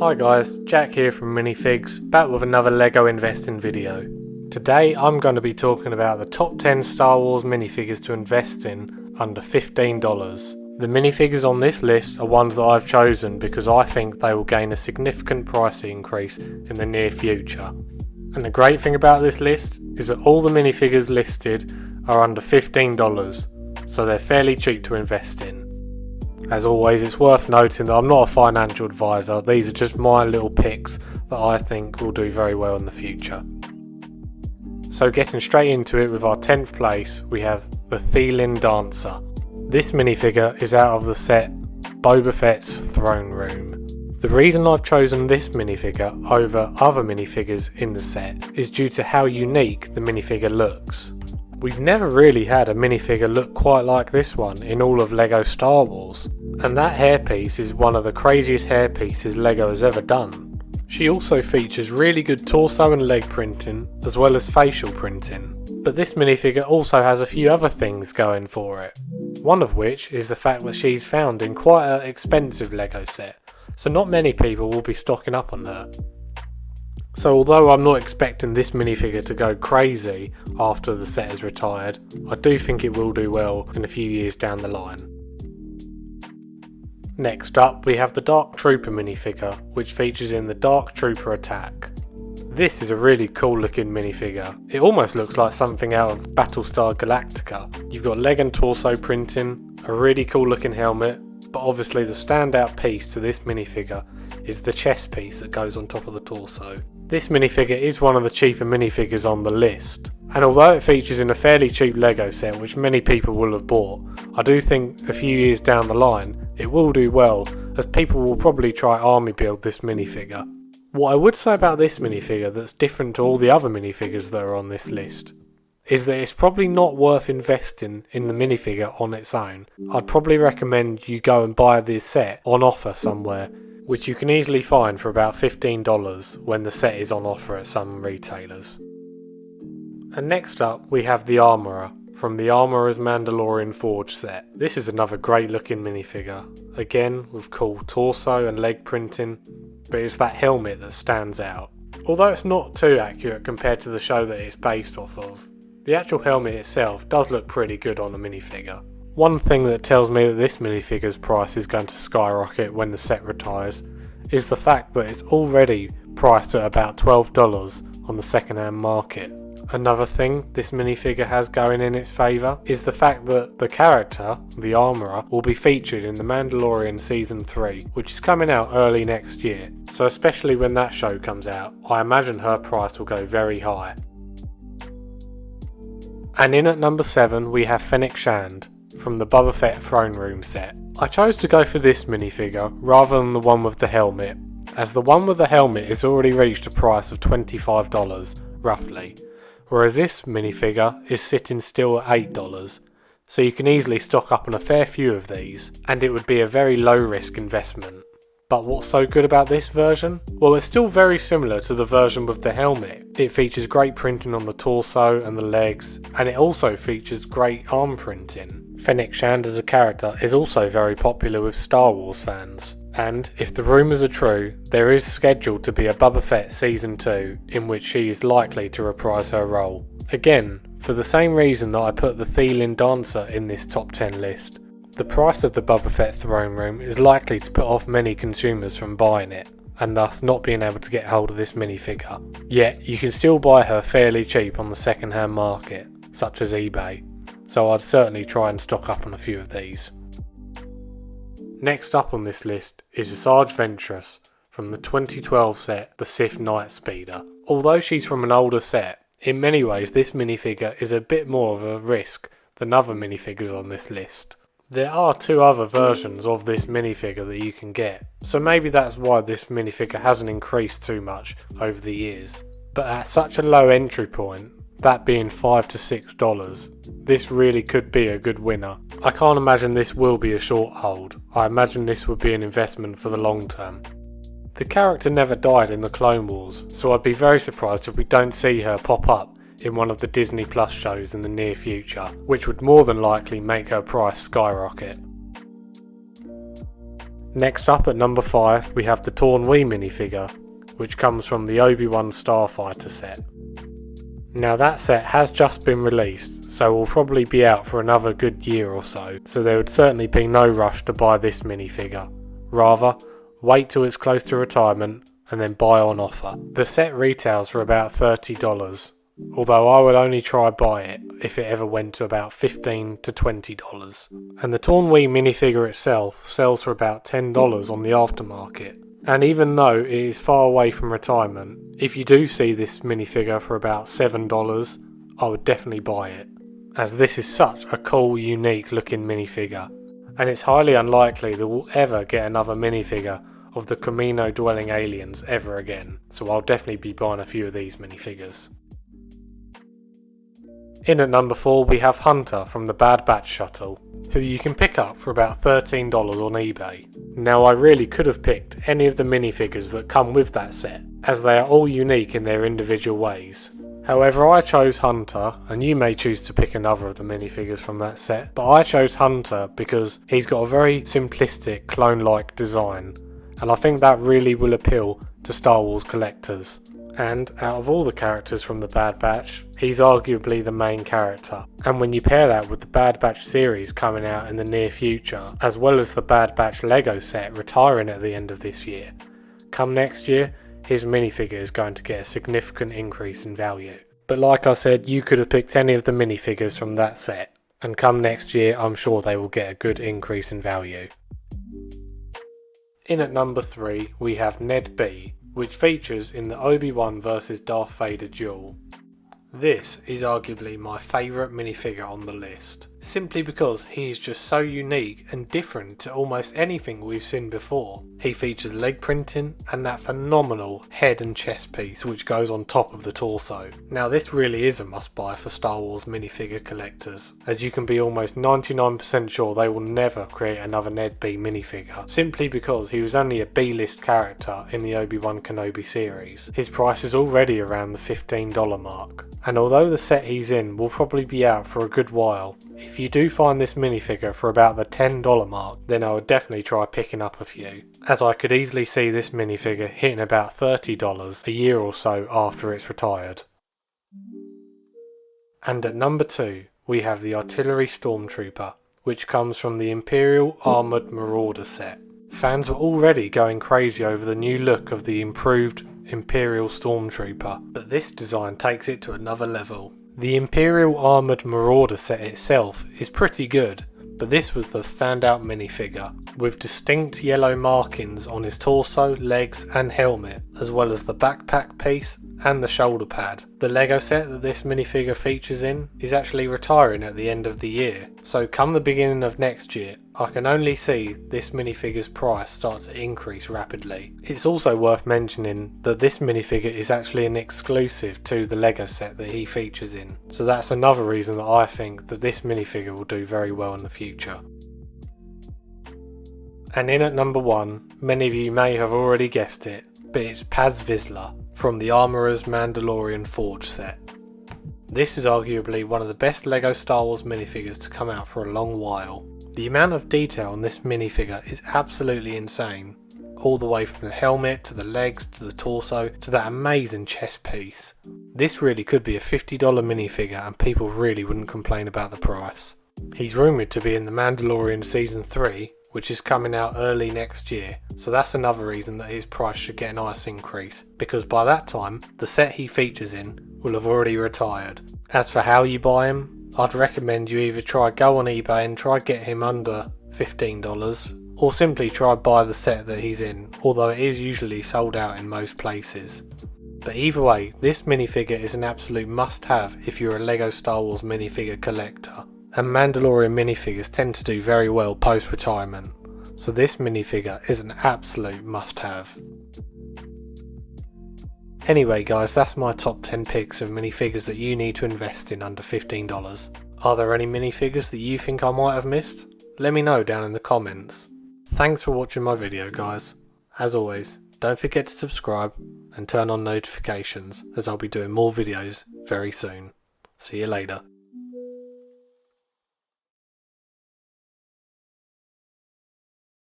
Hi guys, Jack here from Minifigs, back with another LEGO investing video. Today I'm going to be talking about the top 10 Star Wars minifigures to invest in under $15. The minifigures on this list are ones that I've chosen because I think they will gain a significant price increase in the near future. And the great thing about this list is that all the minifigures listed are under $15, so they're fairly cheap to invest in. As always, it's worth noting that I'm not a financial advisor, these are just my little picks that I think will do very well in the future. So getting straight into it, with our 10th place we have the THEELIN Dancer. This minifigure is out of the set Boba Fett's Throne Room. The reason I've chosen this minifigure over other minifigures in the set is due to how unique the minifigure looks. We've never really had a minifigure look quite like this one in all of LEGO Star Wars, and that hairpiece is one of the craziest hairpieces LEGO has ever done. She also features really good torso and leg printing as well as facial printing, but this minifigure also has a few other things going for it. One of which is the fact that she's found in quite an expensive LEGO set, so not many people will be stocking up on her. So although I'm not expecting this minifigure to go crazy after the set is retired, I do think it will do well in a few years down the line. Next up we have the Dark Trooper minifigure, which features in the Dark Trooper Attack. This is a really cool looking minifigure. It almost looks like something out of Battlestar Galactica. You've got leg and torso printing, a really cool looking helmet, but obviously the standout piece to this minifigure is the chest piece that goes on top of the torso. This minifigure is one of the cheaper minifigures on the list, and although it features in a fairly cheap LEGO set which many people will have bought, I do think a few years down the line it will do well, as people will probably try army build this minifigure. What I would say about this minifigure that's different to all the other minifigures that are on this list is that it's probably not worth investing in the minifigure on its own. I'd probably recommend you go and buy this set on offer somewhere, which you can easily find for about $15 when the set is on offer at some retailers. And next up we have the Armourer from the Armourer's Mandalorian Forge set. This is another great looking minifigure, again with cool torso and leg printing, but it's that helmet that stands out. Although it's not too accurate compared to the show that it's based off of, the actual helmet itself does look pretty good on the minifigure. One thing that tells me that this minifigure's price is going to skyrocket when the set retires is the fact that it's already priced at about $12 on the second-hand market. Another thing this minifigure has going in its favour is the fact that the character, the Armourer, will be featured in The Mandalorian Season 3, which is coming out early next year, so especially when that show comes out, I imagine her price will go very high. And in at number 7 we have Fennac Shand from the Boba Fett Throne Room set. I chose to go for this minifigure rather than the one with the helmet, as the one with the helmet has already reached a price of $25 roughly, whereas this minifigure is sitting still at $8, so you can easily stock up on a fair few of these, and it would be a very low risk investment. But what's so good about this version? Well, it's still very similar to the version with the helmet. It features great printing on the torso and the legs, and it also features great arm printing. Fennac Shand as a character is also very popular with Star Wars fans, and if the rumours are true, there is scheduled to be a Boba Fett Season 2 in which she is likely to reprise her role. Again, for the same reason that I put the THEELIN Dancer in this top 10 list, the price of the Boba Fett Throne Room is likely to put off many consumers from buying it, and thus not being able to get hold of this minifigure. Yet you can still buy her fairly cheap on the second hand market, such as eBay, so I'd certainly try and stock up on a few of these. Next up on this list is Asajj Ventress from the 2012 set The Sith Night Speeder. Although she's from an older set, in many ways this minifigure is a bit more of a risk than other minifigures on this list. There are two other versions of this minifigure that you can get, so maybe that's why this minifigure hasn't increased too much over the years. But at such a low entry point, that being $5 to $6, this really could be a good winner. I can't imagine this will be a short hold. I imagine this would be an investment for the long term. The character never died in the Clone Wars, so I'd be very surprised if we don't see her pop up in one of the Disney Plus shows in the near future, which would more than likely make her price skyrocket. Next up at number 5 we have the Taun We minifigure, which comes from the Obi-Wan Starfighter set. Now that set has just been released, so will probably be out for another good year or so there would certainly be no rush to buy this minifigure. Rather, wait till it's close to retirement and then buy on offer. The set retails for about $30, although I would only try buy it if it ever went to about $15 to $20. And the Taun We minifigure itself sells for about $10 on the aftermarket. And even though it is far away from retirement, if you do see this minifigure for about $7, I would definitely buy it, as this is such a cool, unique looking minifigure, and it's highly unlikely that we'll ever get another minifigure of the Kamino dwelling aliens ever again, so I'll definitely be buying a few of these minifigures. In at number 4 we have Hunter from the Bad Batch shuttle, who you can pick up for about $13 on eBay. Now I really could have picked any of the minifigures that come with that set, as they are all unique in their individual ways. However, I chose Hunter, and you may choose to pick another of the minifigures from that set, but I chose Hunter because he's got a very simplistic clone-like design, and I think that really will appeal to Star Wars collectors. And out of all the characters from the Bad Batch, he's arguably the main character. And when you pair that with the Bad Batch series coming out in the near future, as well as the Bad Batch Lego set retiring at the end of this year, come next year, his minifigure is going to get a significant increase in value. But like I said, you could have picked any of the minifigures from that set, and come next year I'm sure they will get a good increase in value. In at number 3 we have NED-B, which features in the Obi-Wan vs Darth Vader duel. This is arguably my favourite minifigure on the list, simply because he is just so unique and different to almost anything we've seen before. He features leg printing and that phenomenal head and chest piece which goes on top of the torso. Now this really is a must buy for Star Wars minifigure collectors, as you can be almost 99% sure they will never create another NED-B minifigure, simply because he was only a B-list character in the Obi-Wan Kenobi series. His price is already around the $15 mark. And although the set he's in will probably be out for a good while, if you do find this minifigure for about the $10 mark, then I would definitely try picking up a few, as I could easily see this minifigure hitting about $30 a year or so after it's retired. And at number 2 we have the Artillery Stormtrooper, which comes from the Imperial Armoured Marauder set. Fans were already going crazy over the new look of the improved Imperial Stormtrooper, but this design takes it to another level. The Imperial Armoured Marauder set itself is pretty good, but this was the standout minifigure, with distinct yellow markings on his torso, legs and helmet, as well as the backpack piece and the shoulder pad. The Lego set that this minifigure features in is actually retiring at the end of the year, so come the beginning of next year I can only see this minifigure's price start to increase rapidly. It's also worth mentioning that this minifigure is actually an exclusive to the Lego set that he features in, so that's another reason that I think that this minifigure will do very well in the future. And in at number 1, many of you may have already guessed it, but it's Paz Visla from the Armourer's Mandalorian Forge set. This is arguably one of the best Lego Star Wars minifigures to come out for a long while. The amount of detail on this minifigure is absolutely insane, all the way from the helmet to the legs to the torso to that amazing chest piece. This really could be a $50 minifigure and people really wouldn't complain about the price. He's rumoured to be in The Mandalorian Season 3, which is coming out early next year, so that's another reason that his price should get a nice increase, because by that time the set he features in will have already retired. As for how you buy him, I'd recommend you either go on eBay and try get him under $15, or simply try buy the set that he's in, although it is usually sold out in most places. But either way, this minifigure is an absolute must have if you're a Lego Star Wars minifigure collector, and Mandalorian minifigures tend to do very well post retirement, so this minifigure is an absolute must have. Anyway guys, that's my top 10 picks of minifigures that you need to invest in under $15. Are there any minifigures that you think I might have missed? Let me know down in the comments. Thanks for watching my video guys. As always, don't forget to subscribe and turn on notifications, as I'll be doing more videos very soon. See you later.